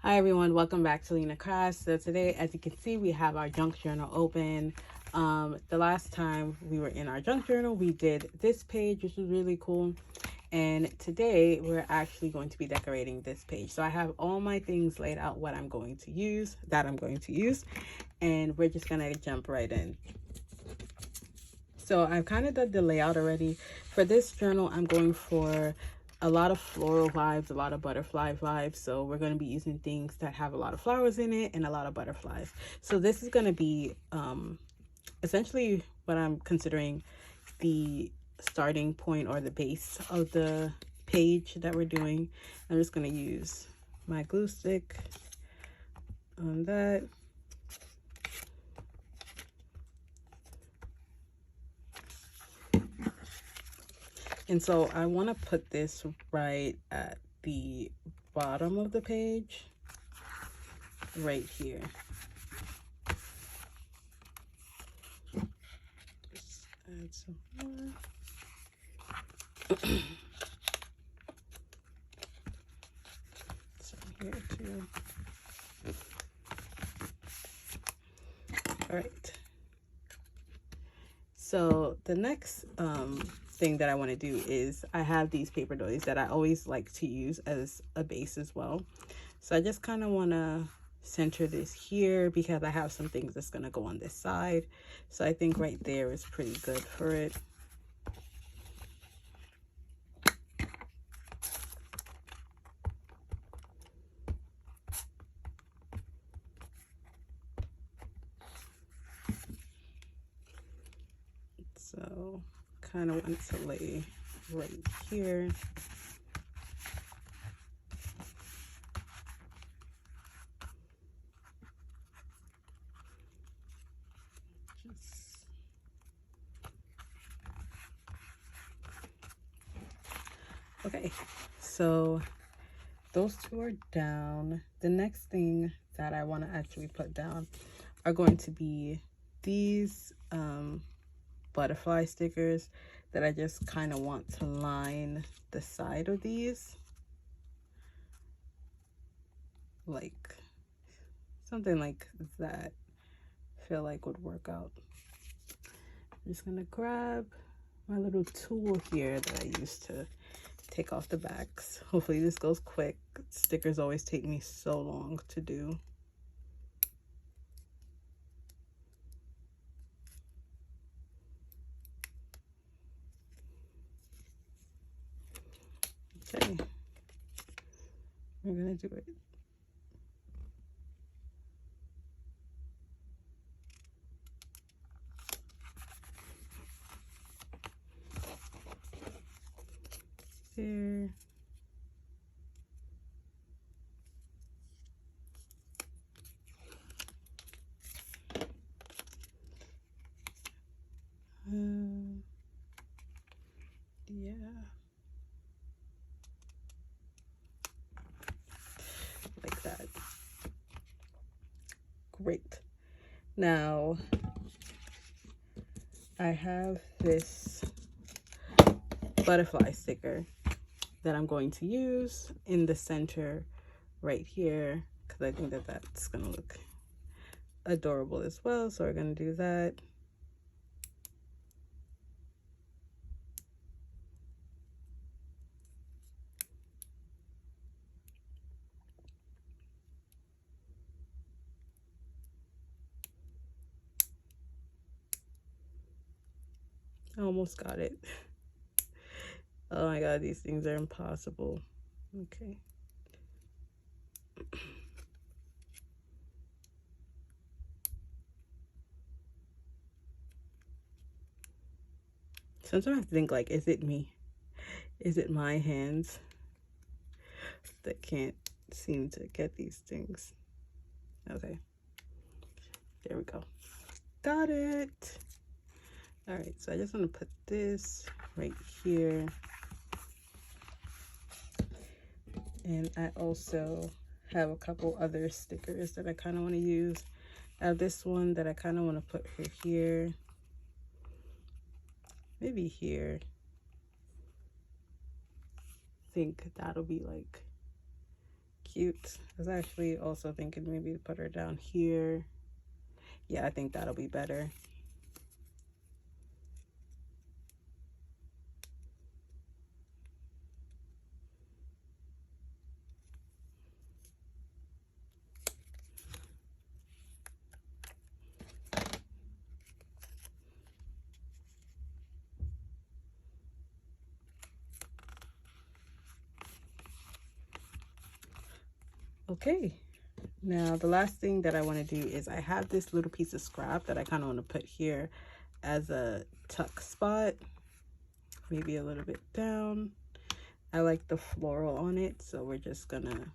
Hi everyone, welcome back to llenacrafts. So today, as you can see, we have our junk journal open. The last time we were in our junk journal, we did this page, which was really cool. And today we're actually going to be decorating this page. So I have all my things laid out, what I'm going to use, and we're just gonna jump right in. So I've kind of done the layout already. For this journal, I'm going for a lot of floral vibes, a lot of butterfly vibes. So we're going to be using things that have a lot of flowers in it and a lot of butterflies. So this is going to be essentially what I'm considering the starting point or the base of the page that we're doing. I'm just going to use my glue stick on that. And so I want to put this right at the bottom of the page, right here. Just add some more. Some here too. All right. So the next thing that I want to do is I have these paper doilies that I always like to use as a base as well. So I just kind of want to center this here because I have some things that's going to go on this side. So I think right there is pretty good for it. So kind of want to lay right here. Okay, so those two are down. The next thing that I want to actually put down are going to be these butterfly stickers that I just kind of want to line the side of these, like something like that. I feel like would work out. I'm just gonna grab my little tool here that I used to take off the backs. Hopefully this goes quick. Stickers always take me so long to do. Okay, we're gonna do it. There. Yeah. Like that. Great. Now I have this butterfly sticker that I'm going to use in the center right here because I think that that's gonna look adorable as well. So we're gonna do that. I almost got it. Oh my god, these things are impossible. Okay. Sometimes I think like, is it me? Is it my hands that can't seem to get these things? Okay. There we go. Got it. All right, so I just want to put this right here. And I also have a couple other stickers that I kind of want to use. I have this one that I kind of want to put for here. Maybe here. I think that'll be like cute. I was actually also thinking maybe to put her down here. Yeah, I think that'll be better. Okay, now the last thing that I want to do is I have this little piece of scrap that I kind of want to put here as a tuck spot, maybe a little bit down. I like the floral on it, so we're just gonna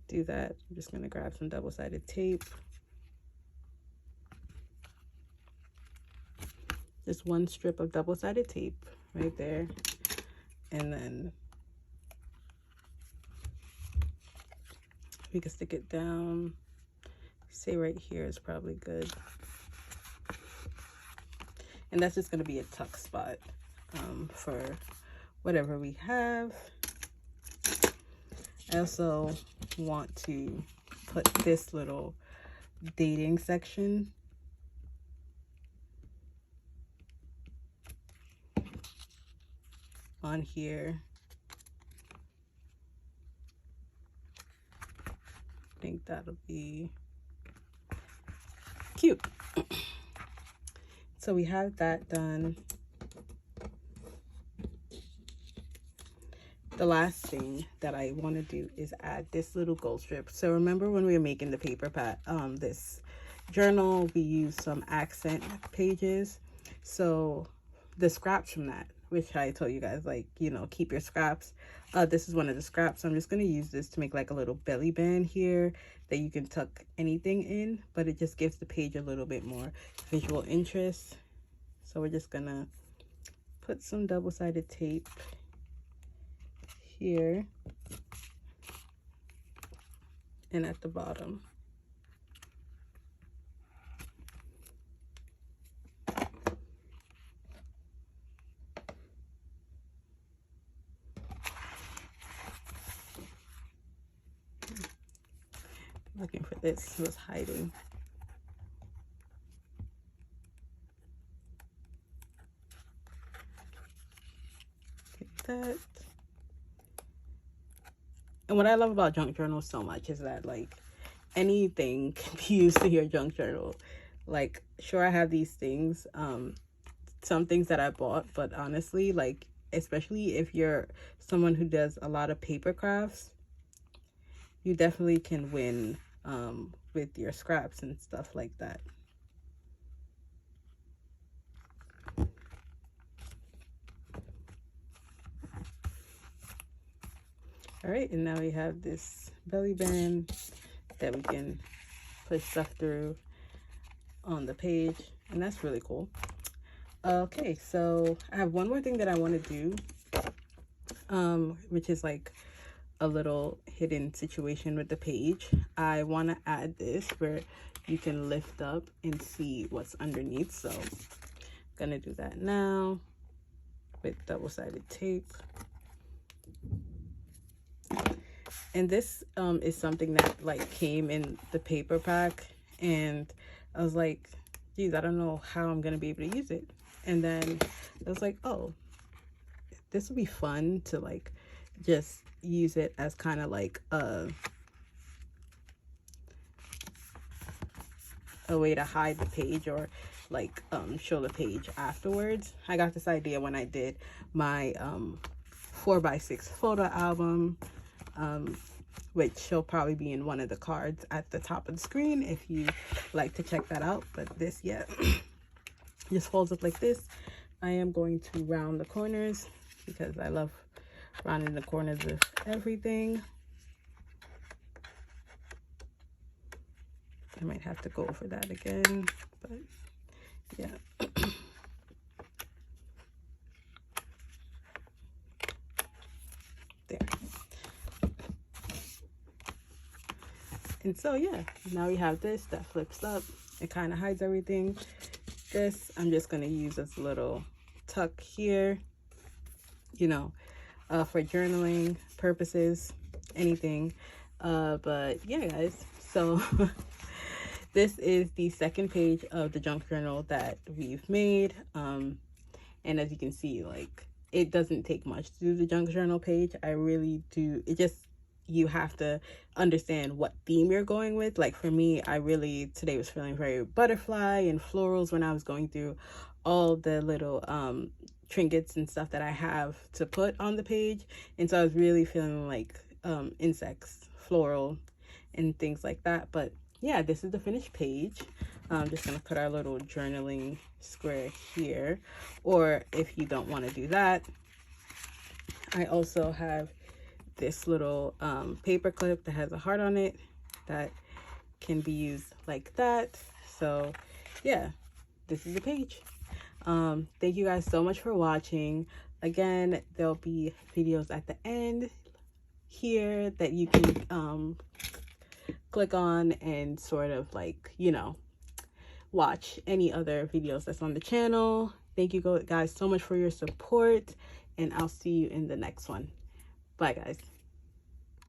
do that. I'm just gonna grab some double-sided tape, just one strip of double-sided tape right there, and then we can stick it down, say right here is probably good. And that's just going to be a tuck spot for whatever we have. I also want to put this little dating section on here. I think that'll be cute. So we have that done. The last thing that I want to do is add this little gold strip. So remember when we were making the paper pad, this journal, we used some accent pages. So the scraps from that, which I told you guys, like, you know, keep your scraps. This is one of the scraps. So I'm just going to use this to make like a little belly band here that you can tuck anything in, but it just gives the page a little bit more visual interest. So we're just going to put some double-sided tape here and at the bottom. Looking for this, it was hiding. Take that. And what I love about junk journals so much is that, like, anything can be used in your junk journal. Like, sure, I have these things, some things that I bought, but honestly, like, especially if you're someone who does a lot of paper crafts, you definitely can win with your scraps and stuff like that. All right, and now we have this belly band that we can put stuff through on the page, and that's really cool. Okay, so I have one more thing that I want to do, which is like a little hidden situation with the page. I want to add this where you can lift up and see what's underneath, so I'm gonna do that now with double-sided tape. And this is something that like came in the paper pack, and I was like, geez, I don't know how I'm gonna be able to use it. And then I was like, oh, this would be fun to like just use it as kind of like a way to hide the page, or like show the page afterwards. I got this idea when I did my 4x6 photo album, which will probably be in one of the cards at the top of the screen if you like to check that out. But this, yeah, just folds up like this. I am going to round the corners because I love rounding the corners of everything. I might have to go over that again, but yeah. There. And so yeah, now we have this that flips up. It kind of hides everything. This I'm just going to use as a little tuck here, you know, for journaling purposes, anything. But yeah, guys, so this is the second page of the junk journal that we've made. And as you can see, like, it doesn't take much to do the junk journal page. I really do. It just, you have to understand what theme you're going with. Like for me, I really today was feeling very butterfly and florals when I was going through all the little trinkets and stuff that I have to put on the page. And so I was really feeling like insects, floral, and things like that. But yeah, this is the finished page. I'm just gonna put our little journaling square here, or if you don't want to do that, I also have this little paper clip that has a heart on it that can be used like that. So yeah, this is the page. Thank you guys so much for watching. Again, there'll be videos at the end here that you can click on and sort of like, you know, watch any other videos that's on the channel. Thank you guys so much for your support, and I'll see you in the next one. Bye guys.